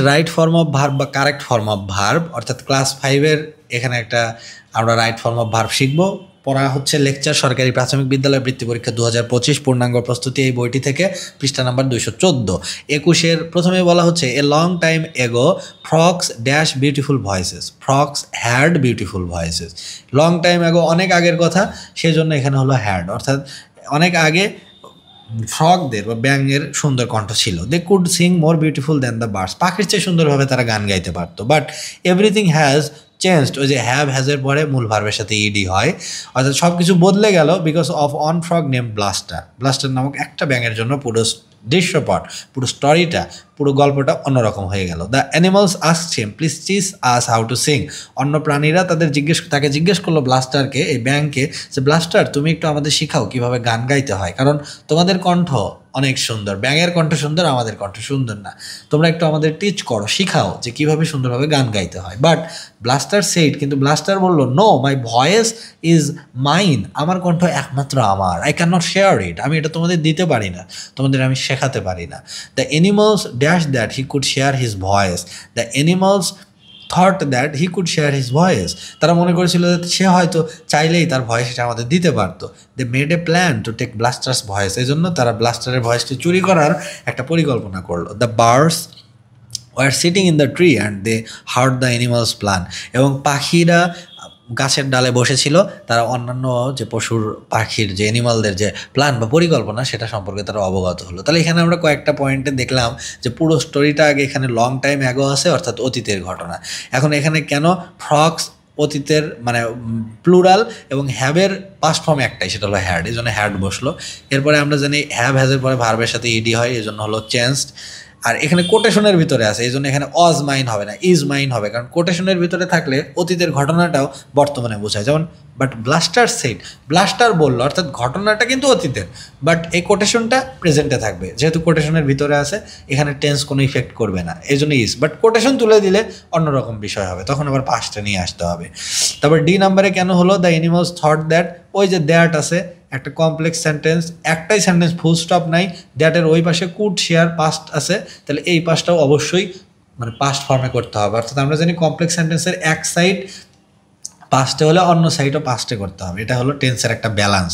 Right form of verb বা correct form of verb, অর্থাৎ class 5-এর এখানে একটা আমরা রাইট ফর্ম অফ ভার্ব শিখবো। পড়া হচ্ছে লেকচার সরকারি প্রাথমিক বিদ্যালয় বৃত্তি পরীক্ষা 2025 পূর্ণাঙ্গ প্রস্তুতি, এই বইটি থেকে, পৃষ্ঠা নাম্বার 214। 21-এর প্রথমে বলা হচ্ছে এ লং টাইম এগো frogs dash beautiful voices, frogs had beautiful voices. Long time এগো অনেক আগের কথা, সেই জন্য এখানে হলো হ্যাড, অর্থাৎ অনেক আগে ফ্রগদের বা ব্যাঙের সুন্দর কণ্ঠ ছিল। They could sing more beautiful than the birds, পাখির চেয়ে সুন্দরভাবে তারা গান গাইতে পারতো। বাট এভরিথিং হ্যাজ চেঞ্জড, ওই যে হ্যাভ হ্যাজের পরে মূল ভার্বের সাথে ইডি হয়, অর্থাৎ সব কিছু বদলে গেল because of on frog name blaster. Blaster নামক একটা ব্যাঙের জন্য পুরো দৃশ্যপট, পুরো স্টোরিটা, পুরো গল্পটা অন্যরকম হয়ে গেল। The animals asked him please teach us how to Singh, অন্য প্রাণীরা তাকে জিজ্ঞেস করলো ব্লাস্টারকে, এই ব্যাঙকে, যে ব্লাস্টার তুমি একটু আমাদের শিখাও কীভাবে গান গাইতে হয়, কারণ তোমাদের কণ্ঠ অনেক সুন্দর, ব্যাঙের কণ্ঠ সুন্দর, আমাদের কণ্ঠ সুন্দর না, তোমরা একটু আমাদের টিচ করো, শিখাও যে কীভাবে সুন্দরভাবে গান গাইতে হয়। বাট ব্লাস্টার সেইড, কিন্তু ব্লাস্টার বললো no my voice is mine, আমার কণ্ঠ একমাত্র আমার, I can not share it, আমি এটা তোমাদের দিতে পারি না, তোমাদের আমি শেখাতে পারি না। The animals dash that he could share his voice, the animals thought that he could share his voice, তারা মনে করেছিল যে সে হয়তো চাইলেই তার ভয়েসটা আমাদের দিতে পারতো। They made a plan to take Blaster's voice, এই জন্য তারা ব্লাস্টারের ভয়েসটি চুরি করার একটা পরিকল্পনা করলো। The birds were sitting in the tree and they heard the animals plan, এবং পাখিরা গাছের ডালে বসেছিল, তারা অন্যান্য যে পশুর পাখির যে অ্যানিমালদের যে প্ল্যান বা পরিকল্পনা সেটা সম্পর্কে তারা অবগত হলো। তাহলে এখানে আমরা কয়েকটা পয়েন্টে দেখলাম যে পুরো স্টোরিটা আগে এখানে লং টাইম অ্যাগো আছে, অর্থাৎ অতীতের ঘটনা। এখন এখানে কেন ফ্রগস অতীতের মানে প্লুরাল এবং হ্যাভের পাস্ট ফর্ম একটাই, সেটা হলো হ্যাড, এই জন্য হ্যাড বসলো। এরপরে আমরা জানি হ্যাভ হ্যাজের পরে ভার্বের সাথে ইডি হয়, এই জন্য হলো চেঞ্জড। আর এখানে কোটেশনের ভিতরে আছে, এই জন্য এখানে অজ মাইন হবে না, ইজ মাইন হবে, কারণ কোটেশনের ভিতরে থাকলে অতীতের ঘটনাটাও বর্তমানে বোঝায়। যেমন বাট ব্লাস্টার সেড, ব্লাস্টার বললো, অর্থাৎ ঘটনাটা কিন্তু অতীতের, বাট এই কোটেশনটা প্রেজেন্টে থাকবে, যেহেতু কোটেশনের ভিতরে আছে এখানে টেন্স কোনো ইফেক্ট করবে না, এই জন্য ইজ। বাট কোটেশন তুলে দিলে অন্যরকম বিষয় হবে, তখন আবার পাস্টে নিয়ে আসতে হবে। তারপর ডি নাম্বারে কেন হলো দ্য অ্যানিমালস থট দ্যাট, ওই যে দ্যাট আছে একটা কমপ্লেক্স সেন্টেন্স, একটাই সেন্টেন্স, ফুল স্টপ নাই, দ্যাটের ওই পাশে কুড শেয়ার পাস্ট আছে, তাহলে এই পাশটাও অবশ্যই মানে পাস্ট ফর্মে করতে হবে। অর্থাৎ আমরা জানি কমপ্লেক্স সেন্টেন্সের এক সাইড পাস্টে হলে অন্য সাইডও পাস্টে করতে হবে, এটা হলো টেন্সের একটা ব্যালেন্স।